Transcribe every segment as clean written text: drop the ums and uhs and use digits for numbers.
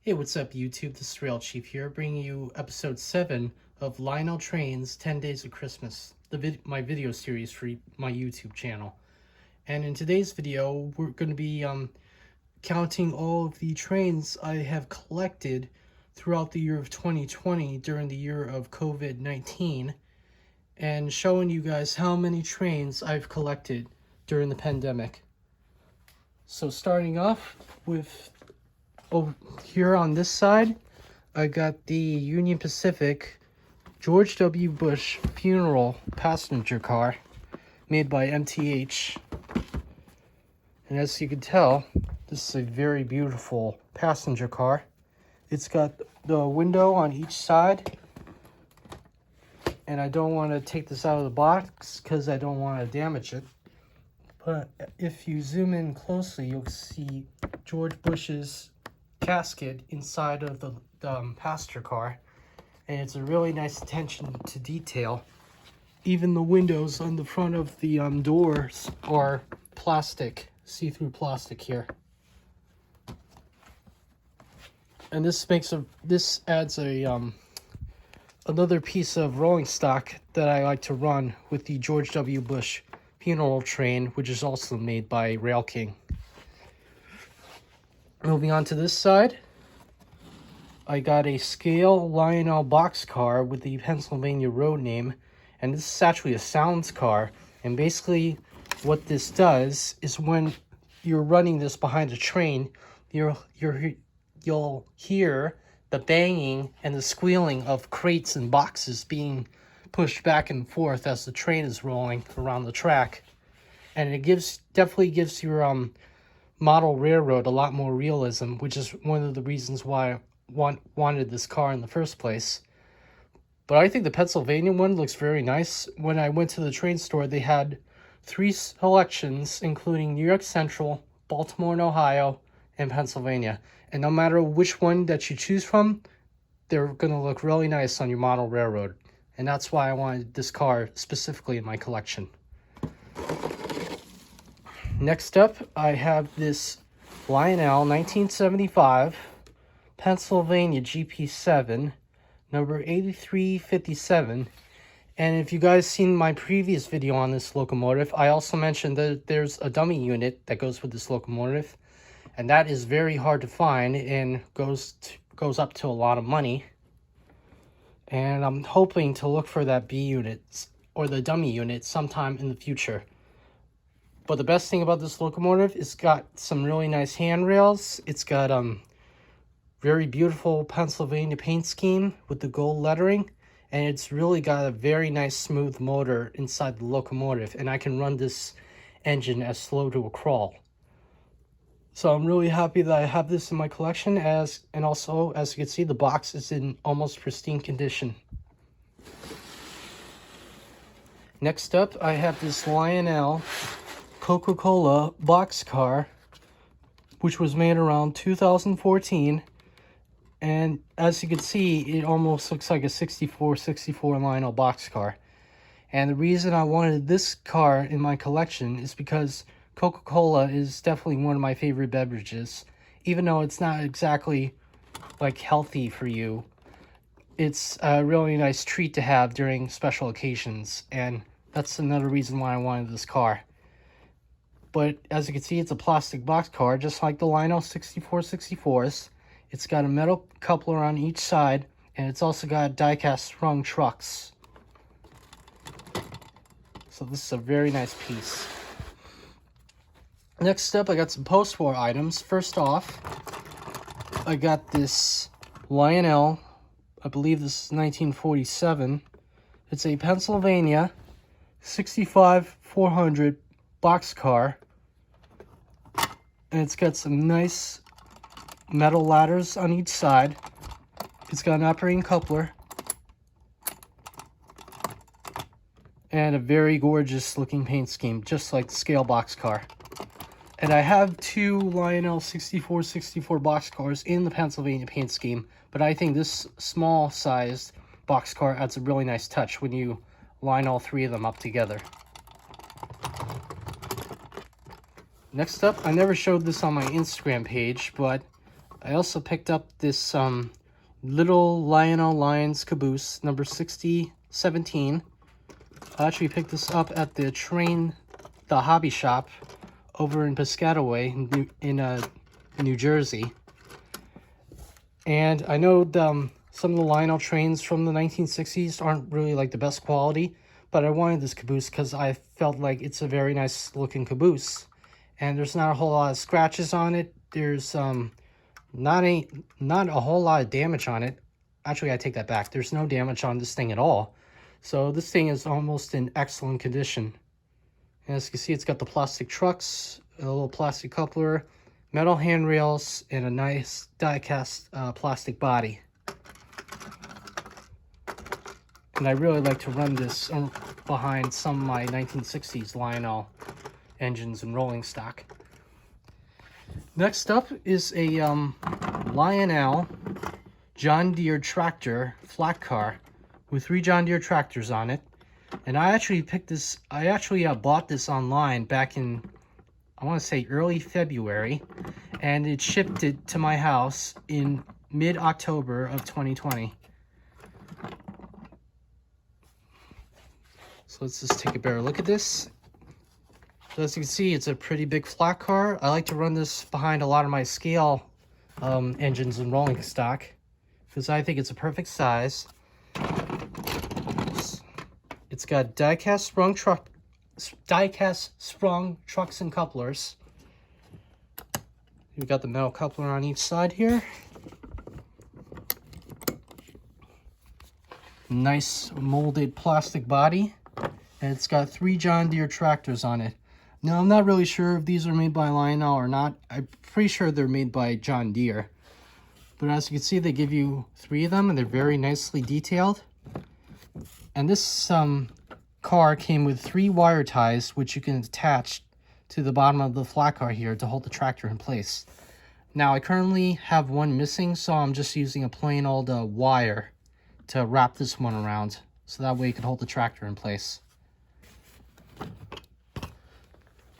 Hey, what's up YouTube? This is Rail Chief here, bringing you episode 7 of Lionel Train's 10 Days of Christmas, my video series for my YouTube channel. And in today's video, we're going to be counting all of the trains I have collected throughout the year of 2020 during the year of COVID-19, and showing you guys how many trains I've collected during the pandemic. So starting off with over here on this side, I got the Union Pacific George W. Bush funeral passenger car made by MTH. And as you can tell, this is a very beautiful passenger car. It's got the window on each side, and I don't want to take this out of the box because I don't want to damage it. But if you zoom in closely, you'll see George Bush's casket inside of the passenger car, and it's a really nice attention to detail. Even the windows on the front of the doors are plastic, see-through plastic here. And this adds a another piece of rolling stock that I like to run with the George W. Bush funeral train, which is also made by Rail King. Moving on to this side, I got a scale Lionel boxcar with the Pennsylvania road name, and this is actually a sounds car. And basically what this does is when you're running this behind a train, you'll hear the banging and the squealing of crates and boxes being pushed back and forth as the train is rolling around the track. And it definitely gives your model railroad a lot more realism, which is one of the reasons why I wanted this car in the first place. But I think the Pennsylvania one looks very nice. When I went to the train store, they had 3 selections, including New York Central, Baltimore and Ohio, and Pennsylvania. And no matter which one that you choose from, they're going to look really nice on your model railroad. And that's why I wanted this car specifically in my collection. Next up, I have this Lionel 1975 Pennsylvania GP7, number 8357. And if you guys seen my previous video on this locomotive, I also mentioned that there's a dummy unit that goes with this locomotive, and that is very hard to find and goes up to a lot of money. And I'm hoping to look for that B unit or the dummy unit sometime in the future. But the best thing about this locomotive is it's got some really nice handrails. It's got very beautiful Pennsylvania paint scheme with the gold lettering, and it's really got a very nice smooth motor inside the locomotive, and I can run this engine as slow to a crawl. So I'm really happy that I have this in my collection, and also, as you can see, the box is in almost pristine condition. Next up, I have this Lionel Coca-Cola boxcar, which was made around 2014, and as you can see, it almost looks like a 64 Lionel boxcar. And the reason I wanted this car in my collection is because Coca-Cola is definitely one of my favorite beverages. Even though it's not exactly like healthy for you, it's a really nice treat to have during special occasions, and that's another reason why I wanted this car. But as you can see, it's a plastic boxcar, just like the Lionel 6464s. It's got a metal coupler on each side, and it's also got die-cast sprung trucks. So this is a very nice piece. Next up, I got some post-war items. First off, I got this Lionel, I believe this is 1947. It's a Pennsylvania 65-400 boxcar, and it's got some nice metal ladders on each side. It's got an operating coupler and a very gorgeous looking paint scheme, just like the scale boxcar. And I have 2 Lionel 64 boxcars in the Pennsylvania paint scheme, but I think this small sized boxcar adds a really nice touch when you line all 3 of them up together. Next up, I never showed this on my Instagram page, but I also picked up this little Lionel Lions caboose, number 6017. I actually picked this up at the hobby shop over in Piscataway in New Jersey. And I know some of the Lionel trains from the 1960s aren't really like the best quality, but I wanted this caboose because I felt like it's a very nice looking caboose. And there's not a whole lot of scratches on it. There's not a whole lot of damage on it. Actually, I take that back. There's no damage on this thing at all. So this thing is almost in excellent condition. And as you can see, it's got the plastic trucks, a little plastic coupler, metal handrails, and a nice die-cast plastic body. And I really like to run this behind some of my 1960s Lionel engines and rolling stock. Next up is a Lionel John Deere tractor flat car with 3 John Deere tractors on it. And I actually bought this online back in, I want to say, early February, and it shipped it to my house in mid-October of 2020. So let's just take a better look at this. So as you can see, it's a pretty big flat car. I like to run this behind a lot of my scale engines and rolling stock because I think it's a perfect size. It's got die-cast sprung trucks and couplers. We've got the metal coupler on each side here. Nice molded plastic body. And it's got 3 John Deere tractors on it. Now, I'm not really sure if these are made by Lionel or not. I'm pretty sure they're made by John Deere. But as you can see, they give you 3 of them, and they're very nicely detailed. And this car came with 3 wire ties, which you can attach to the bottom of the flat car here to hold the tractor in place. Now, I currently have one missing, so I'm just using a plain old wire to wrap this one around, so that way you can hold the tractor in place.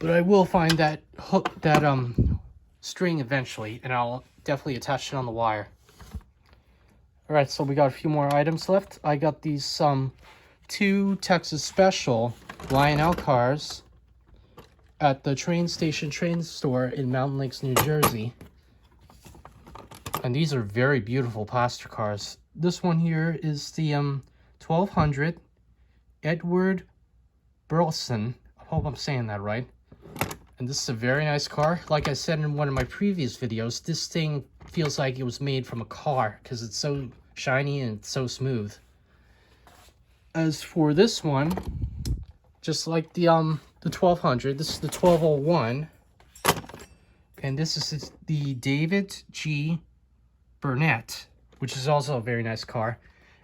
But I will find that string eventually, and I'll definitely attach it on the wire. Alright, so we got a few more items left. I got these 2 Texas Special Lionel cars at the train store in Mountain Lakes, New Jersey. And these are very beautiful plaster cars. This one here is the 1200 Edward Burleson. I hope I'm saying that right. And this is a very nice car. Like I said in one of my previous videos, this thing feels like it was made from a car because it's so shiny and it's so smooth. As for this one, just like the 1200, this is the 1201. And this is the David G. Burnett, which is also a very nice car.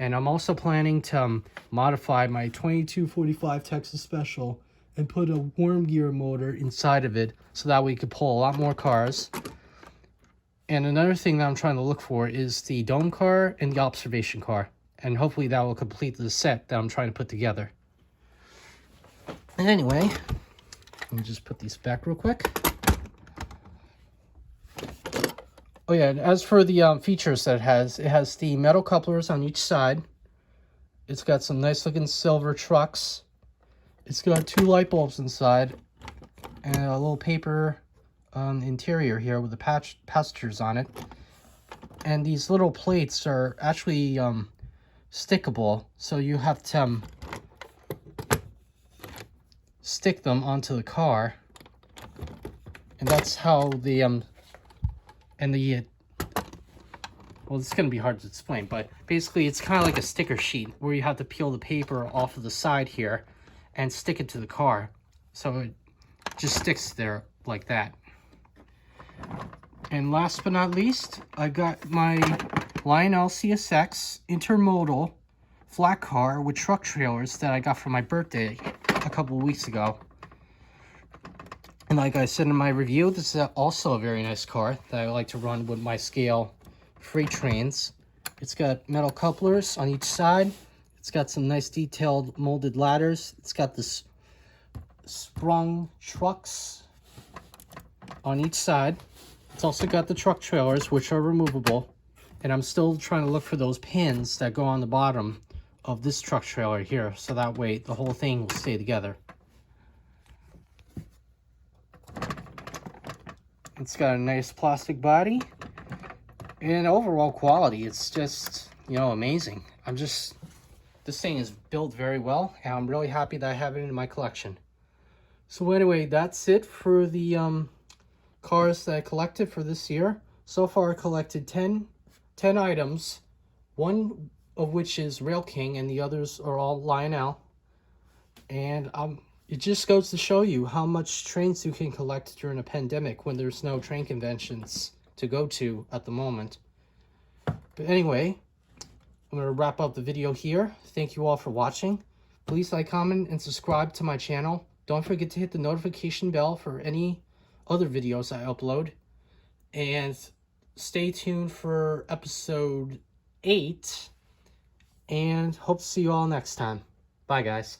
And I'm also planning to modify my 2245 Texas Special and put a worm gear motor inside of it so that we could pull a lot more cars. And another thing that I'm trying to look for is the dome car and the observation car. And hopefully that will complete the set that I'm trying to put together. And anyway, let me just put these back real quick. Oh yeah, and as for the features that it has the metal couplers on each side. It's got some nice looking silver trucks. It's got 2 light bulbs inside and a little paper interior here with the passengers on it. And these little plates are actually stickable, so you have to stick them onto the car. And that's how the well, it's going to be hard to explain, but basically it's kind of like a sticker sheet where you have to peel the paper off of the side here and stick it to the car. So it just sticks there like that. And last but not least, I got my Lionel CSX intermodal flat car with truck trailers that I got for my birthday a couple of weeks ago. And like I said in my review, this is also a very nice car that I like to run with my scale freight trains. It's got metal couplers on each side. It's got some nice detailed molded ladders. It's got this sprung trucks on each side. It's also got the truck trailers, which are removable. And I'm still trying to look for those pins that go on the bottom of this truck trailer here, so that way the whole thing will stay together. It's got a nice plastic body, and overall quality, it's just, you know, amazing. This thing is built very well, and I'm really happy that I have it in my collection. So anyway, that's it for the cars that I collected for this year. So far I collected 10 items, one of which is Rail King and the others are all Lionel. And it just goes to show you how much trains you can collect during a pandemic when there's no train conventions to go to at the moment. But anyway, I'm going to wrap up the video here. Thank you all for watching. Please like, comment, and subscribe to my channel. Don't forget to hit the notification bell for any other videos I upload. And stay tuned for episode 8. And hope to see you all next time. Bye, guys.